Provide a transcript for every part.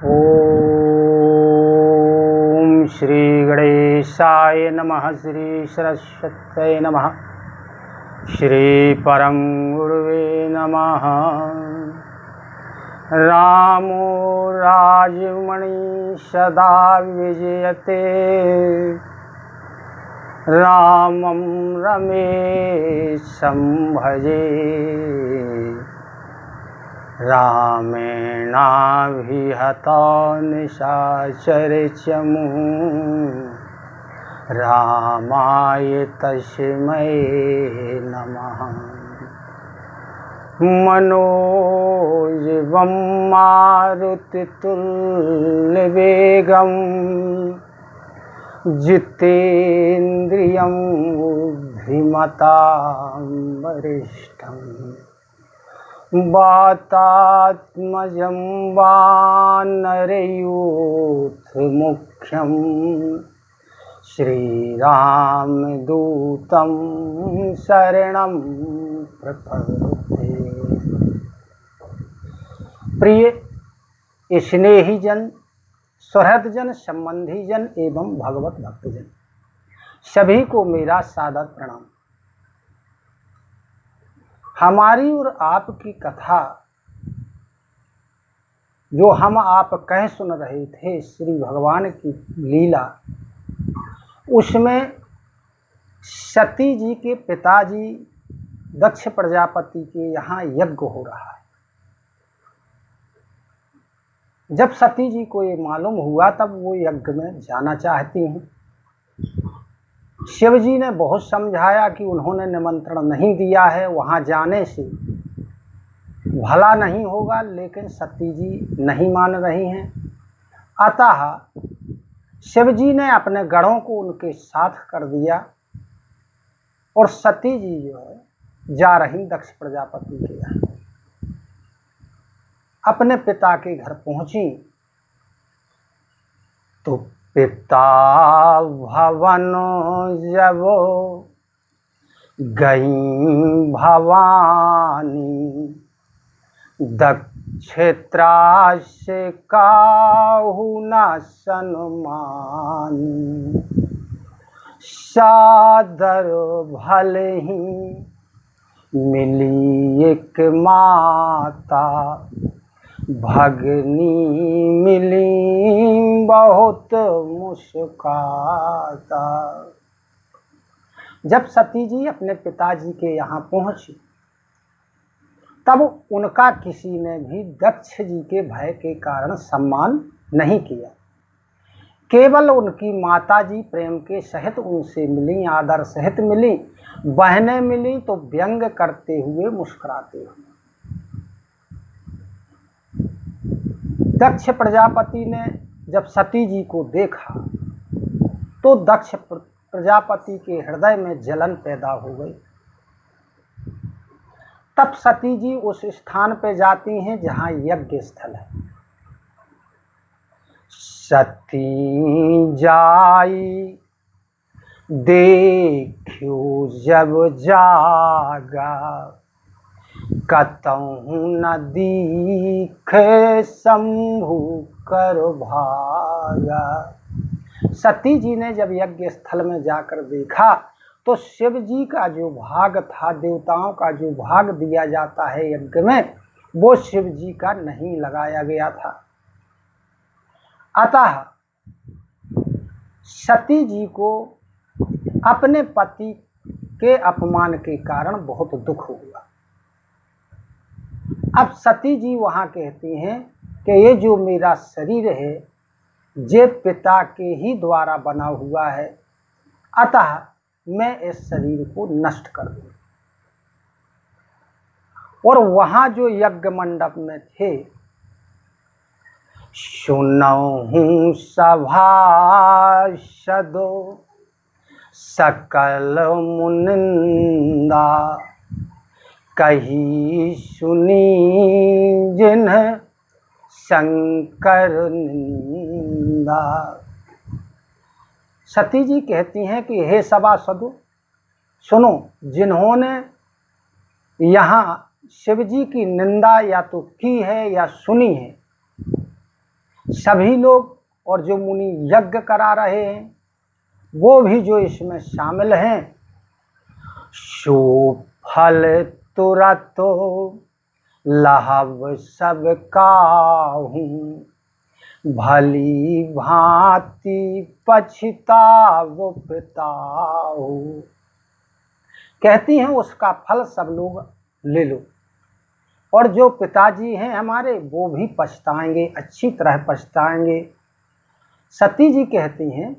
ओम श्री गणेशाय नमः। श्री सरस्वत्यै नमः। श्री परम गुरुवे नमः। रामो राजमणि सदा विजयते। रामं रमेशं भजे। रामेणाभिहतो निशाचरचमूः। रामाय तस्मै नमः। मनोजवं मारुतितुल्यवेगं जितेन्द्रियं बुद्धिमतां वरिष्ठम्। वातात्मजं वानरयूथमुख्यं श्रीरामदूतं शरणं प्रपद्ये। प्रिय स्नेही जन, सुहृद जन, संबंधी जन एवं भगवत भक्तजन, सभी को मेरा सादर प्रणाम। हमारी और आपकी कथा जो हम आप कह सुन रहे थे, श्री भगवान की लीला, उसमें सती जी के पिताजी दक्ष प्रजापति के यहाँ यज्ञ हो रहा है। जब सती जी को ये मालूम हुआ तब वो यज्ञ में जाना चाहती हैं। शिव जी ने बहुत समझाया कि उन्होंने निमंत्रण नहीं दिया है, वहाँ जाने से भला नहीं होगा, लेकिन सती जी नहीं मान रही हैं। अतः शिव जी ने अपने गणों को उनके साथ कर दिया और सती जी जो है जा रही दक्ष प्रजापति के यहाँ। अपने पिता के घर पहुंची तो पिता भवन जब गई भवानी, दक्षत्रास काहू न सन्मानी। सादर भले ही मिली एक माता, भगनी मिली बहुत मुस्काता। जब सती जी अपने पिताजी के यहाँ पहुंची तब उनका किसी ने भी दक्ष जी के भय के कारण सम्मान नहीं किया। केवल उनकी माता जी प्रेम के सहित उनसे मिली, आदर सहित मिली। बहनें मिली तो व्यंग करते हुए, मुस्कुराते हुए। दक्ष प्रजापति ने जब सती जी को देखा तो दक्ष प्रजापति के हृदय में जलन पैदा हो गई। तब सती जी उस स्थान पे जाती हैं जहाँ यज्ञ स्थल है। सती जाई देखियो जब जागा, कतहु न दीखे शंभु कर भागा। सती जी ने जब यज्ञ स्थल में जाकर देखा तो शिव जी का जो भाग था, देवताओं का जो भाग दिया जाता है यज्ञ में, वो शिव जी का नहीं लगाया गया था। अतः सती जी को अपने पति के अपमान के कारण बहुत दुख हुआ। अब सती जी वहाँ कहती हैं कि ये जो मेरा शरीर है ये पिता के ही द्वारा बना हुआ है, अतः मैं इस शरीर को नष्ट कर दूँ। और वहाँ जो यज्ञ मंडप में थे, सुनहु सभासदो सकल मुनिंदा, कही सुनी जिन्ह शंकर निंदा। सती जी कहती हैं कि हे सभासदों, सुनो, जिन्होंने यहाँ शिव जी की निंदा या तो की है या सुनी है, सभी लोग और जो मुनि यज्ञ करा रहे हैं वो भी जो इसमें शामिल हैं, सो फल तुरत लहब सब काहू, भली भांति पछताव पिताहू। कहती हैं उसका फल सब लोग ले लो, और जो पिताजी हैं हमारे वो भी पछताएंगे, अच्छी तरह पछताएंगे। सती जी कहती हैं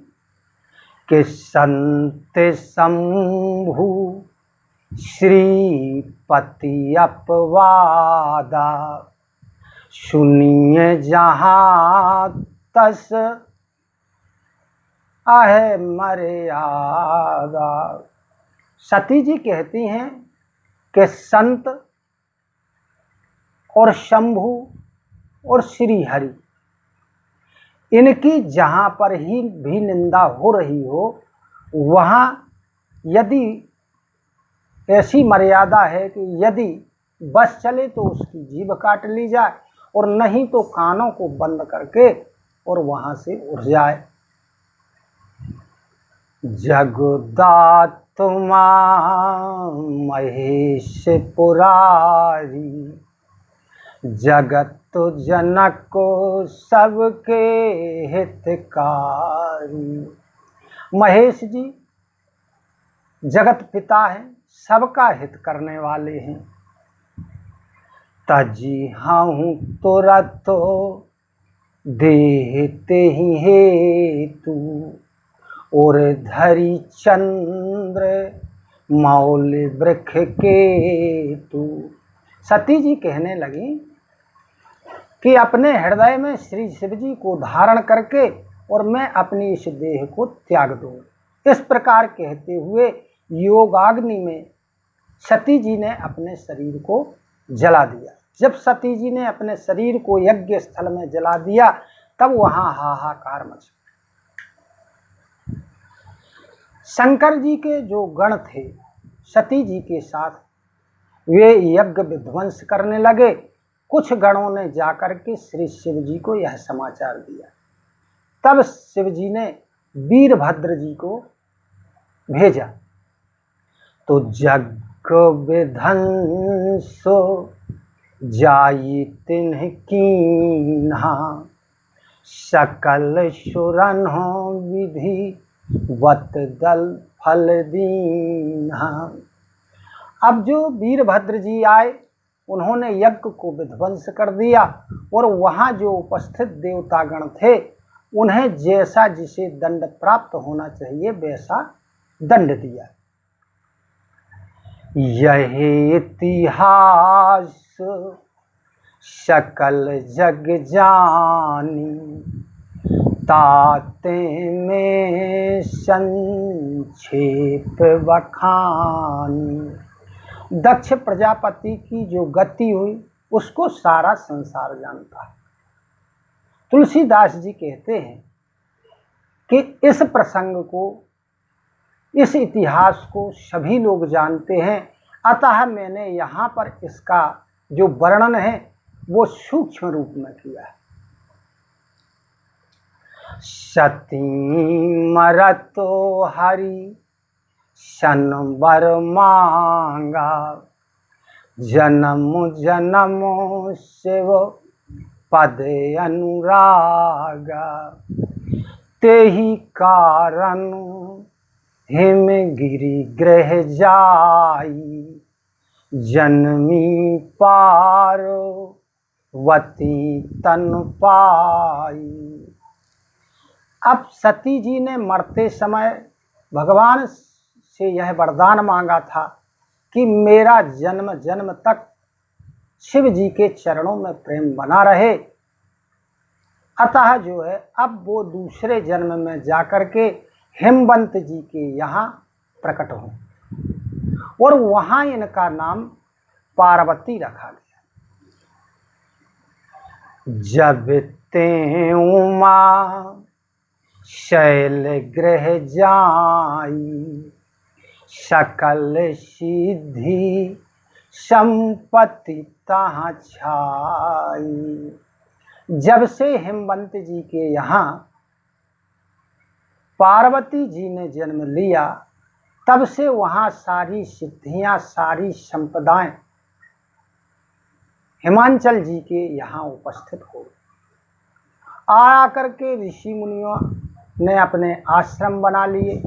कि संत शंभु श्रीपति अपवादा, सुनिए जहाँ तस आहे मर्यादा। सती जी कहती हैं कि संत और शंभु और श्री हरि, इनकी जहाँ पर ही भी निंदा हो रही हो वहाँ यदि ऐसी मर्यादा है कि यदि बस चले तो उसकी जीभ काट ली जाए, और नहीं तो कानों को बंद करके और वहाँ से उड़ जाए। जगदात्मा महेश पुरारी, जगत जनक सबके हितकारी। महेश जी जगत पिता हैं, सबका हित करने वाले हैं। तजी हूँ तुरत देहते ही हेतु, और धरी चंद्र मौल वृक्ष केतु। सती जी कहने लगी कि अपने हृदय में श्री शिव जी को धारण करके और मैं अपनी इस देह को त्याग दूँ। इस प्रकार कहते हुए योगाग्नि में सती जी ने अपने शरीर को जला दिया। जब सती जी ने अपने शरीर को यज्ञ स्थल में जला दिया तब वहां हाहाकार मच गया। शंकर जी के जो गण थे सती जी के साथ, वे यज्ञ विध्वंस करने लगे। कुछ गणों ने जाकर के श्री शिव जी को यह समाचार दिया। तब शिव जी ने वीरभद्र जी को भेजा तो जग विध्वंस जाई तिन्ह कीन्हा, सकल सुरन हो विधि वत दल फल दीन्हा। अब जो वीरभद्र जी आए उन्होंने यज्ञ को विध्वंस कर दिया, और वहाँ जो उपस्थित देवतागण थे उन्हें जैसा जिसे दंड प्राप्त होना चाहिए वैसा दंड दिया। यह इतिहास सकल जग जानी, ताते में संक्षेप बखानी। दक्ष प्रजापति की जो गति हुई उसको सारा संसार जानता है। तुलसीदास जी कहते हैं कि इस प्रसंग को, इस इतिहास को सभी लोग जानते हैं, अतः मैंने यहाँ पर इसका जो वर्णन है वो सूक्ष्म रूप में किया है। सती मरतो हरि शनबर मांगा, जन्म जन्म शिव पद अनुरागा। तेहि कारण हिम गिरि ग्रह जाई, जन्मी पार्वती तन पाई। अब सती जी ने मरते समय भगवान से यह वरदान मांगा था कि मेरा जन्म जन्म तक शिव जी के चरणों में प्रेम बना रहे। अतः जो है अब वो दूसरे जन्म में जाकर के हिमवंत जी के यहाँ प्रकट हों, और वहाँ इनका नाम पार्वती रखा गया। जब ते उमा शैल ग्रह जाई, सकल सिद्धि संपत्ति तहाँ छाई। जब से हिमवंत जी के यहाँ पार्वती जी ने जन्म लिया, तब से वहाँ सारी सिद्धियाँ, सारी संपदाएं हिमांचल जी के यहाँ उपस्थित हो आया करके ऋषि मुनियों ने अपने आश्रम बना लिए।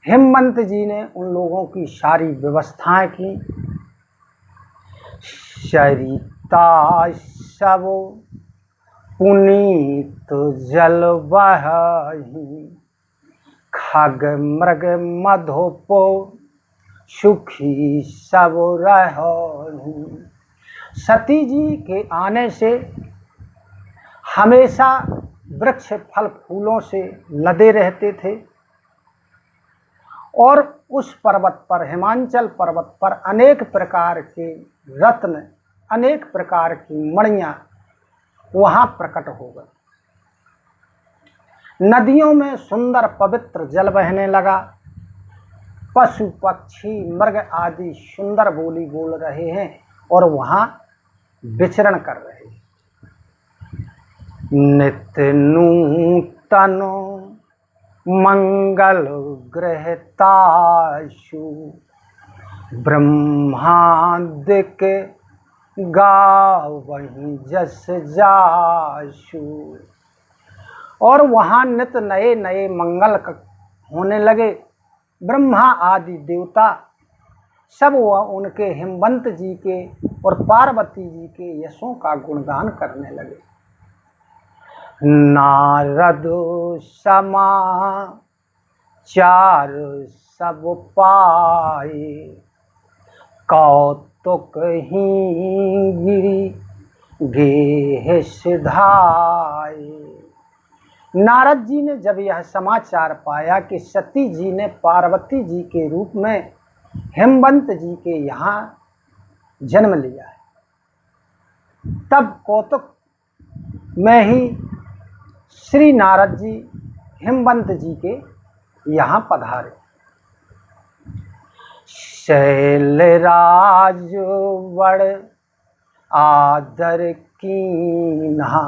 हिमवंत जी ने उन लोगों की सारी व्यवस्थाएं की। सरिता सब पुनीत जल बहहि, खग मृग मधुपो सुखी सब रहहि। सती जी के आने से हमेशा वृक्ष फल फूलों से लदे रहते थे और उस पर्वत पर, हिमांचल पर्वत पर अनेक प्रकार के रत्न, अनेक प्रकार की मणियां वहां प्रकट हो गई। नदियों में सुंदर पवित्र जल बहने लगा। पशु पक्षी मृग आदि सुंदर बोली बोल रहे हैं और वहां विचरण कर रहे हैं। नित्य नूतन मंगल गृहताशु, ब्रह्मादिक गावहि जस जाशु। और वहाँ नित नए नए मंगल होने लगे। ब्रह्मा आदि देवता सब वह उनके हिमवंत जी के और पार्वती जी के यशों का गुणगान करने लगे। नारद समाचार सब पाए, कौतुक ही गिरी गेह सिधाए। नारद जी ने जब यह समाचार पाया कि सती जी ने पार्वती जी के रूप में हिमवंत जी के यहाँ जन्म लिया है, तब कौतुक में ही श्री नारद जी हिमवंत जी के यहाँ पधारे। शैलराज बड़ आदर कीन्हा,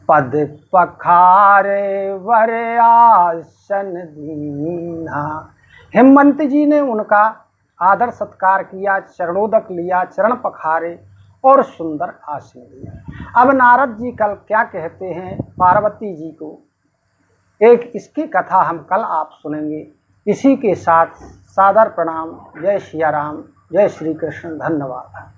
पद पखारे वर आसन दीन्हा। हिमवंत जी ने उनका आदर सत्कार किया, चरणोदक लिया, चरण पखारे और सुंदर आसन दिया। अब नारद जी कल क्या कहते हैं पार्वती जी को, एक इसकी कथा हम कल आप सुनेंगे। इसी के साथ सादर प्रणाम। जय सिया राम, जय श्री कृष्ण, धन्यवाद।